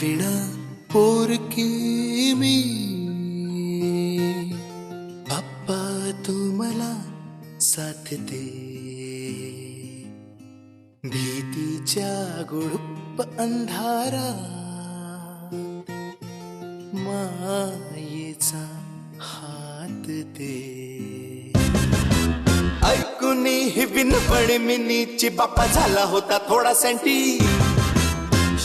विणा पोरकी मी बाप्पा तू मला साथ दे भीतीच्या गुडुप्प अंधारा मायेचा हात दे ऐकून ही विनवण मिनीची बाप्पा झाला होता थोडा सँटी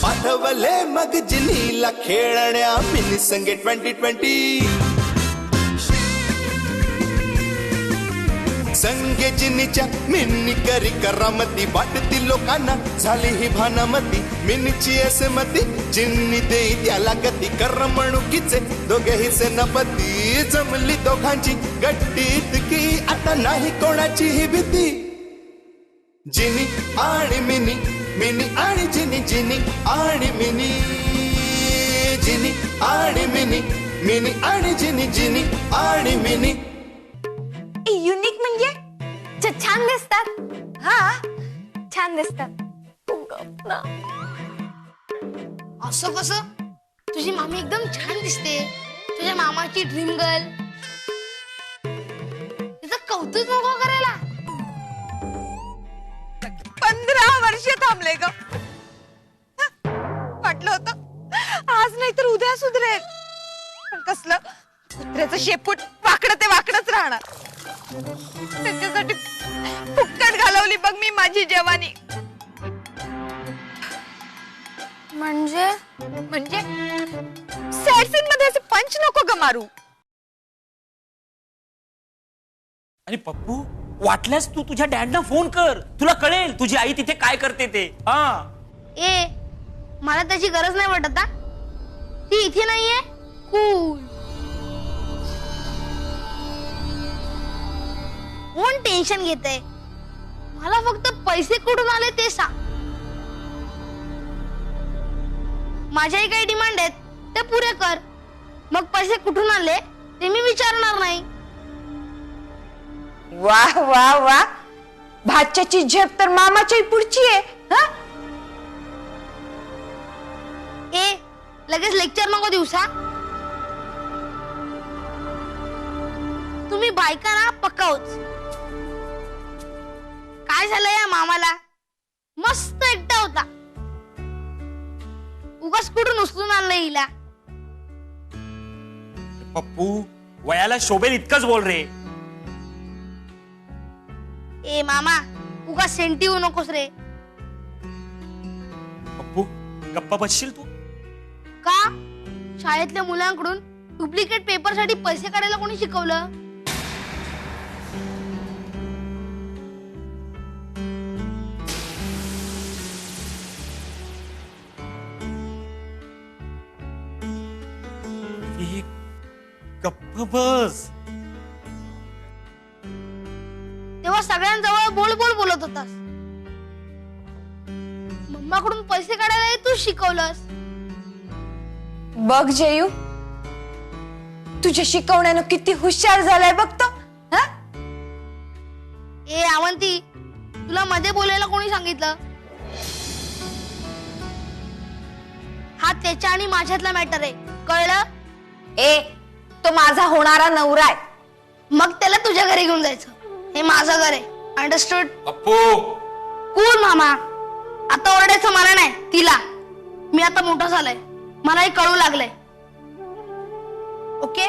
पाठवले मग जिनीला खेळण्या मिनी संगे 2020 संगे जिनीच्या मिनी करी करामती वाटती लोकांना झाली ही भानामती मिनीची असमती जिन्नी देई त्याला गती करमणुकीचे दोघेही सेनापती जमली दोघांची गट्टीत की आता नाही कोणाची ही भीती जिनी आणि मिनी मिनी आणि जिनी जिनी आणि मिनी जिनी आणि मिनी मिनी आणि जिनी जिनी आणि मिनी युनिक म्हणजे छान दिसतात. हा छान दिसतात. असं कसं तुझी मामी एकदम छान दिसते. तुझ्या मामाची ड्रीम गर्ल तिचं कौतुक नको करायला. 15 वर्ष थांबले ग. वाटलं होतं आज नाही तर उद्या सुधरेल पण कसलं कुत्र्याचं शेपूट वाकडं ते वाकडच राहणार. त्याच्यासाठी फुक्कट घालवली बघ मी माझी जवानी. म्हणजे सॅड सीन मध्ये असे पंच नको ग मारू. आणि पप्पू वाटल्यास तू तुझ्या डॅडला फोन कर तुला कळेल तुझी आई तिथे काय करते ते. ए मला त्याची गरज नाही वाटत. ती इथे नाहीये. कूल कोण टेन्शन घेतय. मला फक्त पैसे कुठून आले ते सांग. माझ्याही काही डिमांड आहेत ते पुरे कर. मग पैसे कुठून आले ते मी विचारणार नाही. वाह वाह वाह भाच्याची झेप तर मामाची पुढची आहे. हा ए लगेच लेक्चर नको दिवसा. तुम्ही बायका ना पक्काच. काय झालं या मामाला मस्त एकटा होता. उगाच कुठून उचलून आणलं हिला. पप्पू वयाला शोभेल इतकंच बोल रे. ए मामा उगाच सेंटी होऊ नकोस रे. पप्पू गप्पा बसशील तू. का शाळेतल्या मुलांकडून डुप्लिकेट पेपर साठी पैसे काढायला कोणी शिकवलं. गप्प बस. तेव्हा सगळ्यांजवळ बोल बोल बोलत होतास. मम्माकडून पैसे काढायला तू शिकवलंस. बघ जयू तुझ्या शिकवण्यानं किती हुशार झालाय बघतो. ए अवंती तुला मध्ये बोलायला कोणी सांगितलं. हा त्याच्या आणि माझ्यातला मॅटर आहे कळलं. ए तो माझा होणारा नवरा आहे. मग त्याला तुझ्या घरी घेऊन जायचं. हे माझं घर आहे अंडरस्टूड. पप्पू कूल मामा. आता ओरडायचं मला नाही तिला. मी आता मोठा झालाय मलाही कळू लागलंय. ओके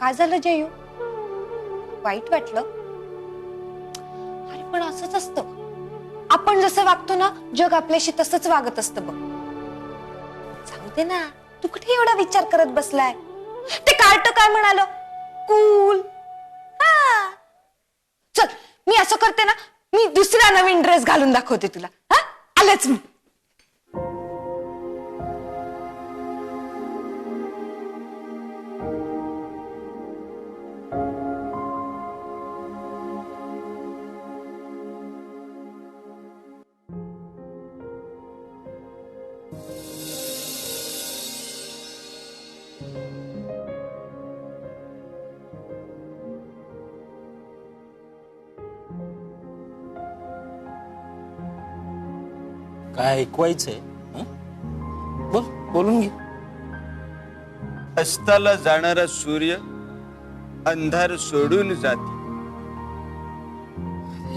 काय झालं जयू वाईट वाटलं. अरे पण असंच असतं. आपण जसं वागतो ना जग आपल्याशी तसंच वागत असतं बघ. जाऊ दे ना तू कुठे एवढा विचार करत बसलाय. ते कार्ट काय म्हणालो कूल. चल मी असं करते ना मी दुसरा नवीन ड्रेस घालून दाखवते तुला. आलेच मी. काय ऐकवायचंय हं? बोल, बोलून घे. अस्ताला जाणारा सूर्य अंधार सोडून जाते.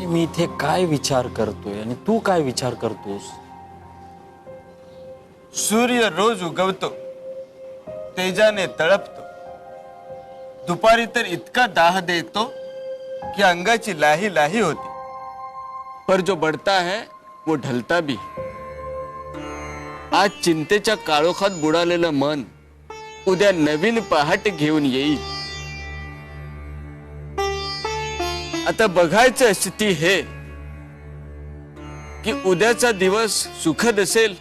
मी इथे काय विचार करतोय आणि तू काय विचार करतोस? सूर्य रोज उगवतो, तेजाने तळपतो. दुपारी तर इतका दाह देतो कि अंगाची लाही लाही होती. पर जो बढ़ता है वो ढलता भी. आज चिंतेच्या काळोखात बुडालेलं मन उद्या नवीन पहाट घेऊन येईल. आता बघायचं स्थिती हे की उद्याचा दिवस सुखद असेल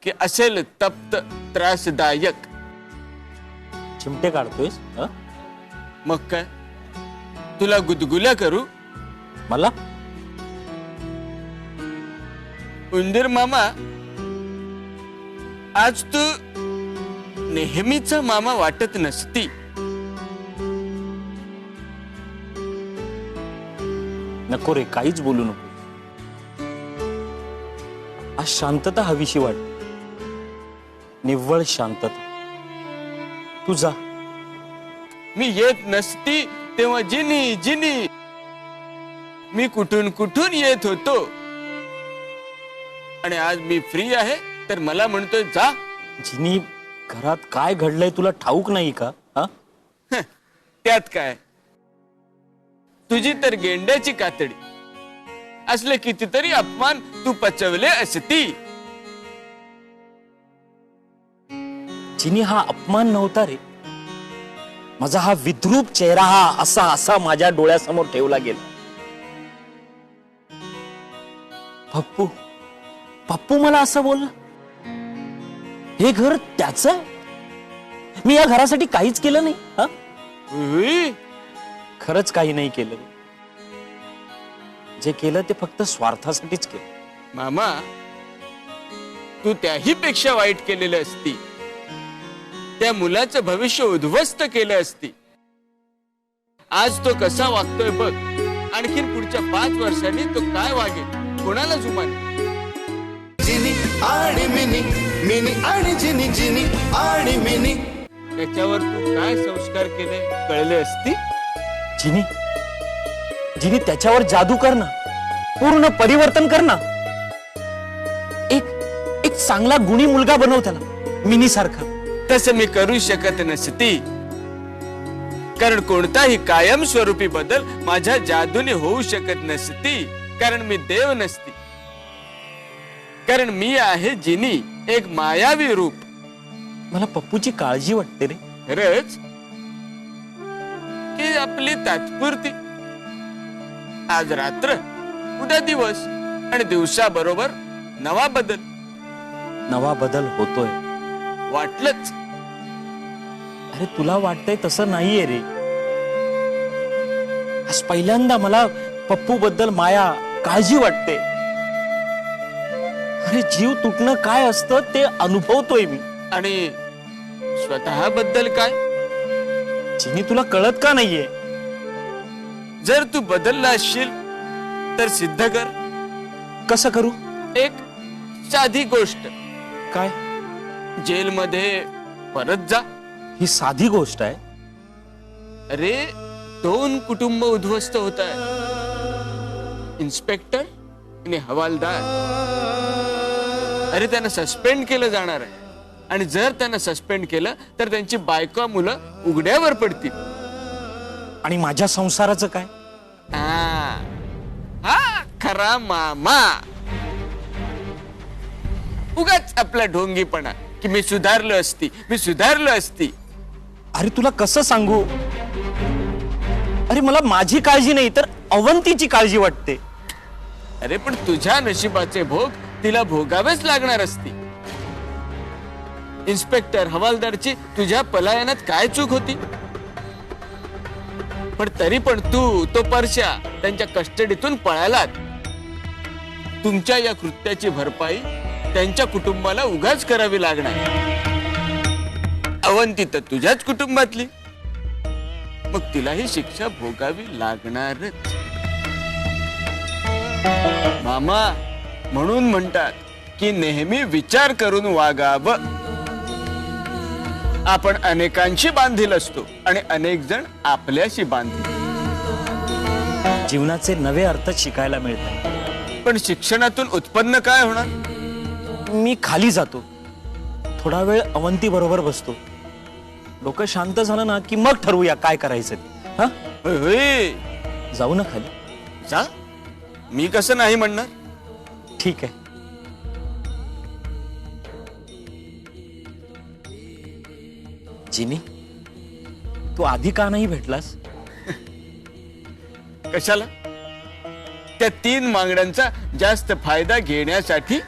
की असेल तप्त त्रासदायक. चिमटे काढतोयस हं? मग काय, तुला गुदगुल्या करू? मला उंदीर मामा, आज तू नेहमीचा मामा वाटत नसती. नको रे, काहीच बोलू नको. आज शांतता हवीशी वाटते, निव्वळ शांतता. तू जा. मी येत नसती तेव्हा जिनी जिनी मी कुठून कुठून येत होतो, आणि आज मी फ्री आहे तर मला म्हणतोय जा. जिनी, घरात काय घडलंय तुला ठाऊक नाही का? हा, त्यात काय, तुझी तर गेंड्याची कातडी. असले कितीतरी अपमान तू पचवले असती. जिनी, हा अपमान नव्हता रे. माझा हा विद्रूप चेहरा हा असा असा माझ्या डोळ्यासमोर ठेवला गेला. पप्पू, पप्पू मला असं बोलला. हे घर त्याचं आहे. मी या घरासाठी काहीच केलं नाही. हा, उई, खरंच काही नाही केलं. जे केलं ते फक्त स्वार्थासाठीच केलं. मामा, तू त्याही पेक्षा वाईट केलेलं असती. त्या मुलाचं भविष्य उद्ध्वस्त केलं असती. आज तो कसा वागतोय बघ. आणखीन पुढच्या 5 वर्षांनी तो काय वागेल, कोणाला जुमाने. जिनी आणि मिनी, मिनी आणि जिनी, जिनी आणि मिनी. त्याच्यावर तू काय संस्कार केले कळले असती. जिनी, जिनी, त्याच्यावर जादू कर ना, पूर्ण परिवर्तन कर ना. एक चांगला गुणी मुलगा बनव त्याला, मिनी सारखा. तसं मी करू शकत नसती, कारण कोणताही कायमस्वरूपी बदल माझ्या जादूने होऊ शकत नसती. कारण मी देव नसती. कारण मी आहे जिनी, एक मायावी रूप. मला पप्पूची काळजी वाटते रे. खरंच की आपली तात्पुरती. आज रात्र, उद्या दिवस, आणि दिवसाबरोबर नवा बदल. नवा बदल होतोय. वाटलंच. अरे तुला वाटतंय तसं नाहीये रे. आज पहिल्यांदा मला पप्पू बद्दल माया, काळजी वाटते. अरे जीव तुटणं काय असतं ते अनुभवतोय मी. आणि स्वतःबद्दल काय? जिनी, तुला कळत का नाहीये? जर तू बदलला असशील तर सिद्ध कर. कसं करू? एक साधी गोष्ट. काय? जेलमध्ये परत जा. ही साधी गोष्ट आहे. अरे 2 कुटुंब उद्ध्वस्त होत आहेत. इन्स्पेक्टर आणि हवालदार. अरे त्यांना सस्पेंड केलं जाणार आहे. आणि जर त्यांना सस्पेंड केलं तर त्यांची बायका मुलं उघड्यावर पडतील. आणि माझ्या संसाराचं काय? हा खरा मामा. उगाच आपला ढोंगीपणा की मी सुधारलो असती, मी सुधारलो असती. अरे तुला कसं सांगू? अरे मला माझी काळजी नाही तर अवंतीची काळजी वाटते. अरे पण तुझ्या नशिबाचे भोग तिला भोगावेच लागणार असती. इन्स्पेक्टर हवालदारची तुझ्या पलायनात काय चूक होती? पण तरी पण तू, तो परश्या त्यांच्या कस्टडीतून पळालात. तुमच्या या कृत्याची भरपाई त्यांच्या कुटुंबाला उगाच करावी लागणार. अवंती तर तुझ्याच कुटुंबातली, मग तिलाही शिक्षा भोगावी लागणारच. मामा, म्हणून म्हणतात की नेहमी विचार करून वागावं. आपण अनेकांशी बांधील असतो आणि अनेक जण आपल्याशी बांधील. जीवनाचे नवे अर्थ शिकायला मिळतात. पण शिक्षणातून उत्पन्न काय होणार? मी खाली जातो, थोडा वेळ अवंती बरोबर बसतो. डोकं शांत झालं ना की मग ठरवूया काय करायचं ते. हा, होय होय, जाऊ ना खाली. जा. मी कसं नाही म्हणणार. ठीक आहे. जिनी, तू आधी का नाही भेटलास? कशाला? त्या 3 मागण्यांचा जास्त फायदा घेण्यासाठी.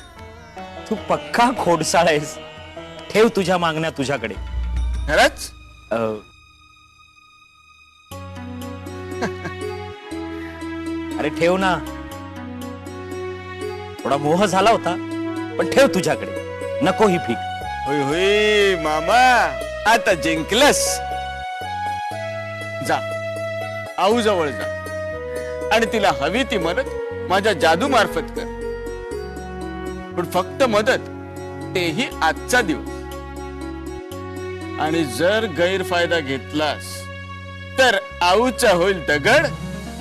तू पक्का खोडसाळ आहेस. ठेव तुझ्या मागण्या तुझ्याकडे. खरंच? अरे ठेव ना. थोडा मोह झाला होता, पण ठेव तुझ्याकडे. नको ही भीक. होय होय मामा, आता जिंकलस. जा, आऊ जवळ जा आणि तिला हवी ती मदत माझ्या जादू मार्फत कर. पण फक्त मदत, तेही आजचा दिवस. आणि जर गैरफायदा घेतलास तर आऊचा होईल दगड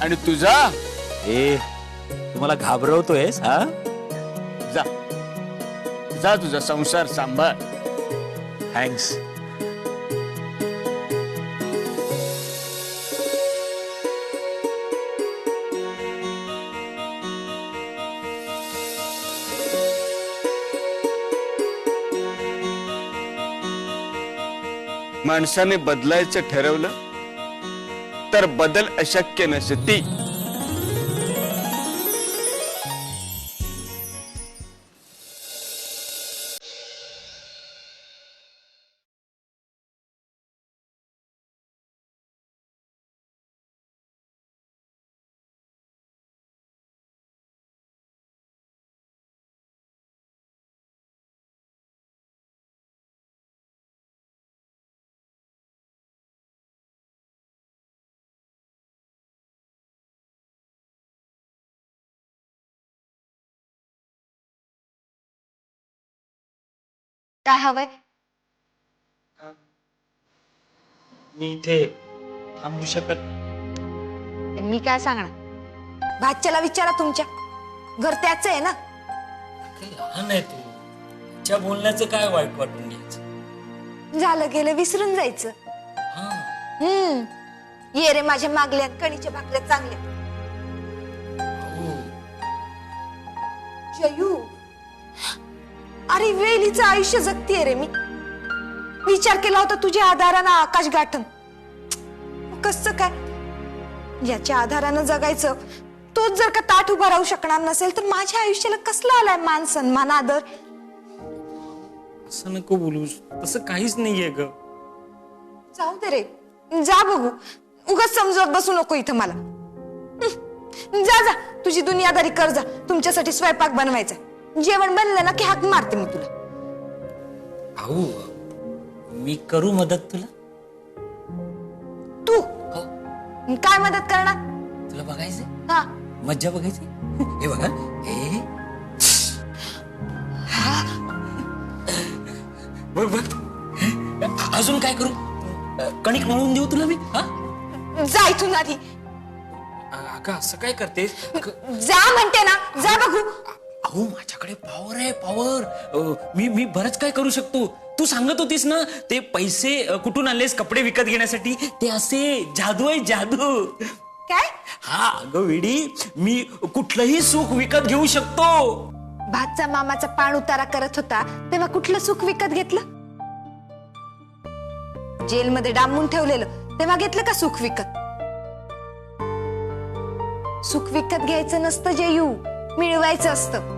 आणि तुझा. ए, तू मला घाबरवतोयस? हा, जा जा, तुझा संसार सांभाळ. थँक्स. माणसाने बदलायचं ठरवलं तर बदल अशक्य नसती. काय हवंय? मी इथे थांबू शकत. मी काय सांगणार? भाच्याला विचारा तुमच्या. घर त्याच आहे ना. लहान आहे तू. तिच्या बोलण्याचं काय वाईट वाटून घ्यायचं? झालं गेलं विसरून जायचं. ये रे माझ्या मागल्या कणीच्या भाकऱ्या चांगल्या. जयू, अरे वेलीचं आयुष्य जगतीये रे मी. विचार केला होता तुझ्या आधारानं आकाश गाठन. कसं काय याच्या आधारानं जगायचं? तोच जर का ताठ उभा राहू शकणार नसेल तर माझ्या आयुष्याला कसला आलाय मान सन्मान आदर? असं नको बोलूस. तसं काहीच नाहीये ग. जाऊ दे रे, जा बघू. उगाच समजवत बसू नको इथं मला. जा जा, तुझी दुनियादारी कर जा. तुमच्यासाठी स्वयंपाक बनवायचा. जेवण बनलं ना की हाक मारते मी तुला. भाऊ, मी करू मदत तुला? तू काय मदत करणार? तुला बघायचंय? हा, मज्जा बघायची? हे बघा, हे बघ बघ. अजून काय करू? कणिक मळून देऊ तुला मी? हा, जा इथून आधी. अगं असं काय करतेस? जा म्हणते ना, जा बघू. अहो, माझ्याकडे पॉवर आहे, पॉवर. मी बरंच काय करू शकतो. तू सांगत होतीस ना ते पैसे कुठून आणलेस कपडे विकत घेण्यासाठी? ते असे जादू आहे, जादू. काय? हा अगं वेडी, मी कुठलंही सुख विकत घेऊ शकतो. भातचा मामाचा पाण उतारा करत होता तेव्हा कुठलं सुख विकत घेतलं? जेलमध्ये डांबून ठेवलेलं तेव्हा घेतलं का सुख विकत? सुख विकत घ्यायचं नसतं जयू, मिळवायचं असतं.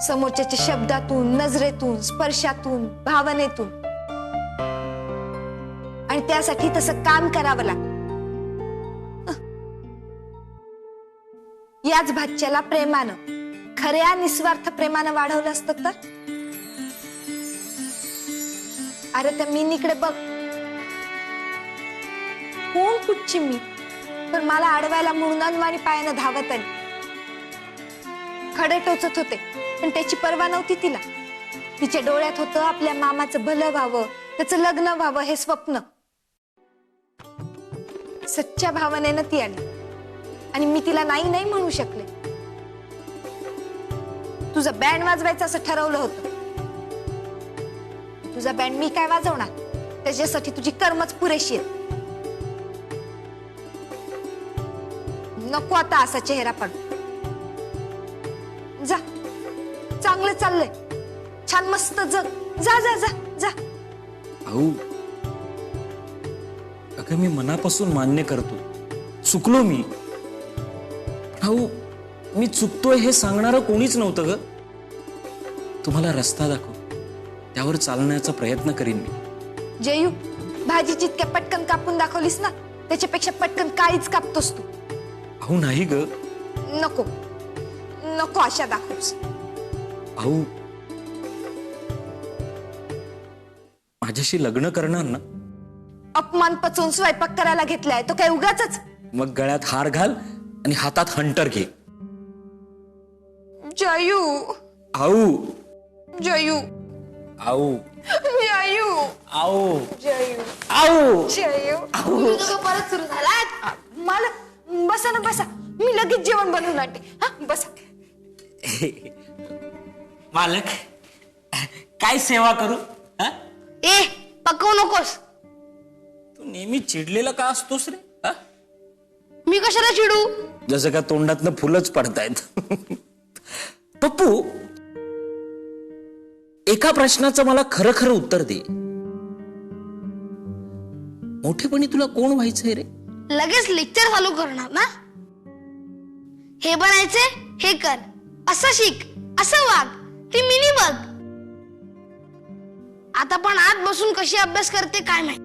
समोरच्याच्या शब्दातून, नजरेतून, स्पर्शातून, भावनेतून. आणि त्यासाठी तसं काम करावं लागतं. याच भाच्याला प्रेमानं, खऱ्या निस्वार्थ प्रेमानं वाढवलं असतं तर? अरे त्या मिनीकडे बघ. कोण कुठची मी, पण मला अडवायला म्हणून अनवाणी पायानं धावत आली. खडे टोचत होते, पण त्याची पर्वा नव्हती तिला. तिच्या डोळ्यात होतं आपल्या मामाचं भलं व्हावं, त्याचं लग्न व्हावं हे स्वप्न. सच्च्या भावनेनं ती आली आणि मी तिला नाही नाही म्हणू शकले. तुझा बँड वाजवायचं असं ठरवलं होतं. तुझा बँड मी काय वाजवणार, त्याच्यासाठी तुझी कर्मच पुरेशी आहेत. नको आता असा चेहरा पाडू. जा, चांगलं चाललंय, छान मस्त जग. जा जा जा जा. भाऊ, अगं मी मनापासून मान्य करतो, चुकलो मी. भाऊ, मी चुकतोय हे सांगणारं कोणीच नव्हतं ग. तुम्हाला रस्ता दाखव, त्यावर चालण्याचा प्रयत्न करीन मी. जयू, भाजी जितक्या पटकन कापून दाखवलीस ना, त्याच्यापेक्षा पटकन काळीच कापतोस तू. भाऊ नाही ग. नको नको अशा दाखवूस. भाऊ, माझ्याशी लग्न करणार ना? अपमान पचवून स्वयंपाक करायला घेतलाय तो काय उगाचच? मग गळ्यात हार घाल आणि हातात हंटर घे. जयू, आऊ जयू, आऊ जयू, आऊ जयू, आऊ. जयू. परत सुरू झाला. मला बसा ना बसा, मी लगेच जेवण बनवून आणते. हा बसा. मालक, काय सेवा करू? हा? ए पकवू नकोस. तू नेहमी चिडलेला का असतोस रे? हा? मी कशाला चिडू? जसं का तोंडातनं फुलंच पडतायत. पप्पू, एका प्रश्नाचं मला खरं खरं उत्तर दे. मोठेपणी तुला कोण व्हायचंय रे? लगेच लेक्चर चालू करणार ना? हे बनायचे, हे कर, असं शिक, असं वाग, ती मिनी बघ. आता पण आत बसून कशी अभ्यास करते काय माहिती.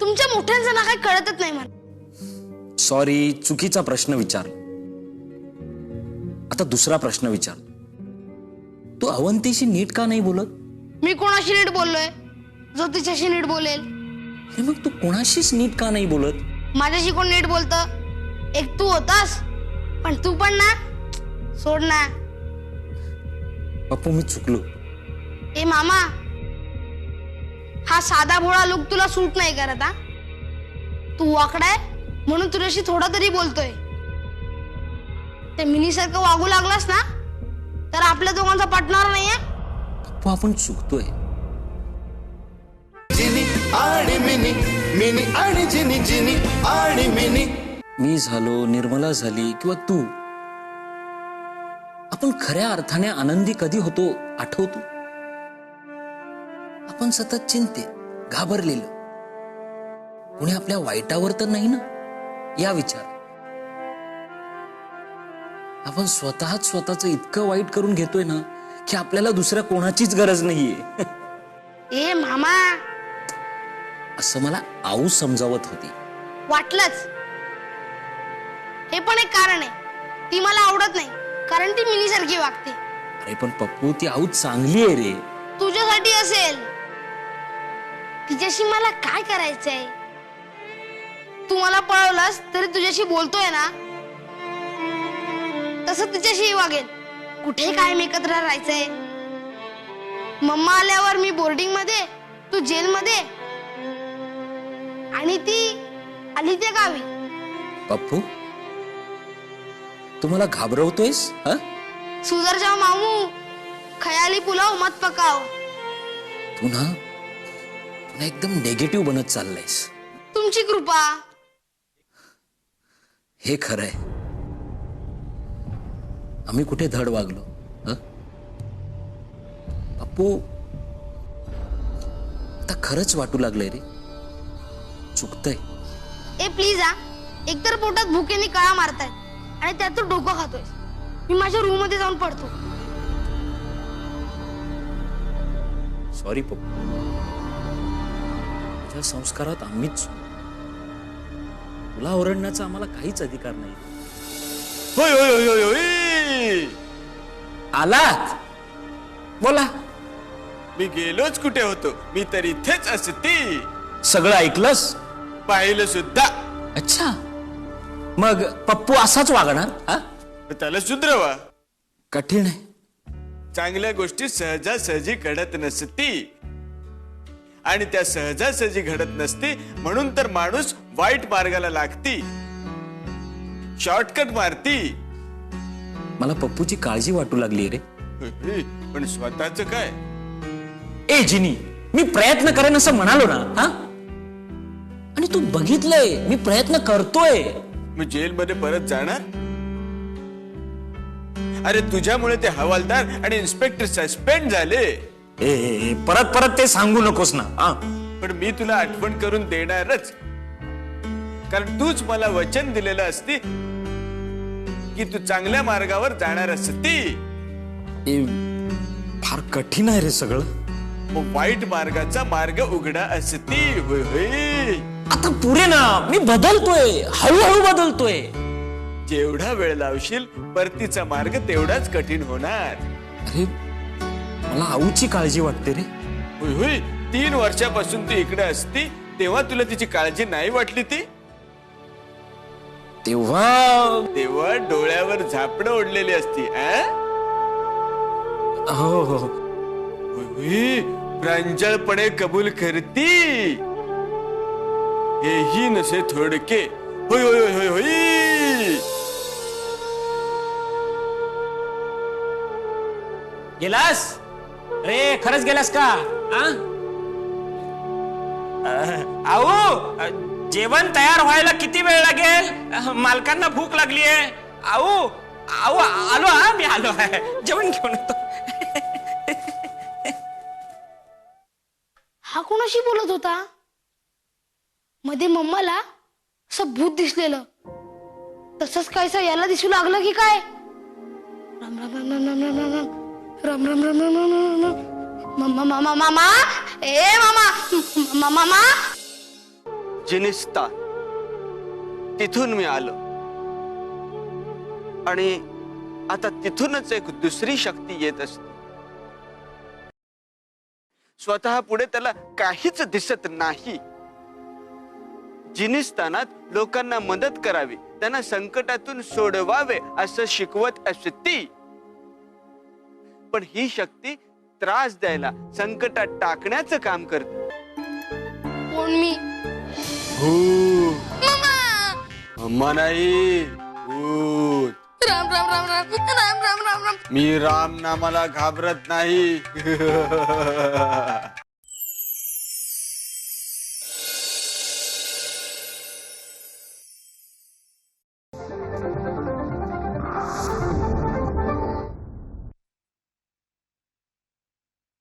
तुमच्या मोठ्यांचं ना काही कळतच नाही मला. सॉरी, चुकीचा प्रश्न विचारला. आता दुसरा प्रश्न विचार. तू अवंतीशी नीट का नाही बोलत? मी कोणाशी नीट बोललोय? जो तिच्याशी नीट बोलेल. अरे मग तू कोणाशीच नीट का नाही बोलत? माझ्याशी कोण नीट बोलतं? एक तू होतास, पण तू पण ना, सोड ना. पप्पू, मी चुकलो. ए मामा, हा साधा भोळा लुक तुला सूट नाही करत. हा, तू वाकडाय म्हणून तुझ्याशी थोडा तरी बोलतोय. ते मिनी सारखं वागू लागलास ना, तर आपल्या दोघांचा पटणार नाहीये. पप्पू, आपण चुकतोय. जिनी आणि मिनी, मिनी आणि जिनी, जिनी आणि मिनी. मी झालो, निर्मला झाली किंवा तू, आपण खऱ्या अर्थाने आनंदी कधी होतो आठवतो? आपण सतत चिंतेत, घाबरलेलो. कुणी आपल्या वाईटावर तर नाही ना, या विचार. आपण स्वतःच स्वतःच इतकं वाईट करून घेतोय ना की आपल्याला दुसऱ्या कोणाचीच गरज नाहीये. ए मामा, असं मला आऊ समजावत होती. वाटलंच. हे पण एक कारण आहे. ती मला आवडत नाही कारण ती मिनी सारखी वागते. अरे पण पप्पू, ती आऊ चांगली आहे रे. तुझ्यासाठी असेल. तिच्याशी मला काय करायचंय? तू मला पळवलंस तरी तुझ्याशी बोलतोय ना, तसं तिच्याशी वागेल. कुठे कायम एकत्र राहायचंय? मम्मा आल्यावर मी बोर्डिंग मध्ये, तू जेल मध्ये, आणि ती आली त्या गावी. पप्पू, तू मला घाबरवतोयस? हा? सुधर जाओ मामू, खयाली पुलाव मत पकाव. तू ना एकदम नेगेटिव्ह बनत चाललायस. तुमची कृपा. हे खरंय, आम्ही कुठे धड वागलो? हं? पप्पू, आता खरंच वाटू लागलंय रे, चुकतंय. ए प्लीज हा, एकतर पोटात भुकेने कळा मारतायत आणि त्यात तू डोकं खातोय. मी माझ्या रूम मध्ये जाऊन पडतो. सॉरी पप्पू, तुझ्या संस्कारात आम्हीच, तुला ओरडण्याचा आम्हाला काहीच अधिकार नाही. होय होय होय होय होय. आलात? बोला. मी गेलोच कुठे होतो? मी तर इथेच असती. सगळं ऐकलंस? पाहिलं सुद्धा. अच्छा, मग पप्पू असाच वागणार? हा? त्याला सुधरवा. कठीण आहे. चांगल्या गोष्टी सहजासहजी घडत नसती आणि त्या सहजासहजी घडत नसती म्हणून तर माणूस वाईट मार्गाला लागती, शॉर्टकट मारती. मला पप्पूची काळजी वाटू लागली रे. पण स्वतःच काय? ए जिनी, मी प्रयत्न करेन असं म्हणालो ना. हा, आणि तू बघितलंय मी प्रयत्न करतोय. मी जेलमध्ये परत जाणार? अरे तुझ्यामुळे ते हवालदार आणि इन्स्पेक्टर सस्पेंड झाले. ए परत परत ते सांगू नकोस ना. हा, पण मी तुला आठवण करून देणारच, कारण तूच मला वचन दिलेलं असती की तू चांगल्या मार्गावर जाणार असती. ए, फार कठीण आहे रे सगळं. मग वाईट मार्गाचा मार्ग उघडा असती. होय होय. आता पुरे ना, मी बदलतोय, हळूहळू बदलतोय. जेवढा वेळ लावशील परतीचा मार्ग तेवढाच कठीण होणार. अरे मला आऊची काळजी वाटते रे. होय होय. 3 वर्षापासून तू इकडे असती तेव्हा तुला तिची काळजी नाही वाटली ती? तेव्हा डोळ्यावर झापडं ओढलेली असती. हो हो. होय, प्रांजळपणे कबूल करती. हेही नसे थोडके. होय होय होय होय. गेलास रे? खरंच गेलास का? आऊ, जेवण तयार व्हायला किती वेळ लागेल? मालकांना भूक लागली आहे. आऊ आऊ आलो. हा, मी आलो आहे, जेवण घेऊन येतो. हा कोणाशी बोलत होता? मध्ये मम्माला असं भूत दिसलेलं, तसंच कायसा याला दिसू लागलं की काय? राम राम राम राम राम राम राम राम राम राम राम राम राम. मामा मामा मामा, ए मामा मामा. जिनिस्ता, तिथून मी आलो आणि आता तिथूनच एक दुसरी शक्ती येत असते. स्वतः पुढे त्याला काहीच दिसत नाही. जिनिस्तानात लोकांना मदत करावी, त्यांना संकटातून सोडवावे असं शिकवत असती. पण ही शक्ती त्रास द्यायला, संकटात टाकण्याचं काम करते. कोण मी? अम्मा नाही, भूत. राम राम राम राम राम राम राम राम. मी राम नामाला घाबरत नाही.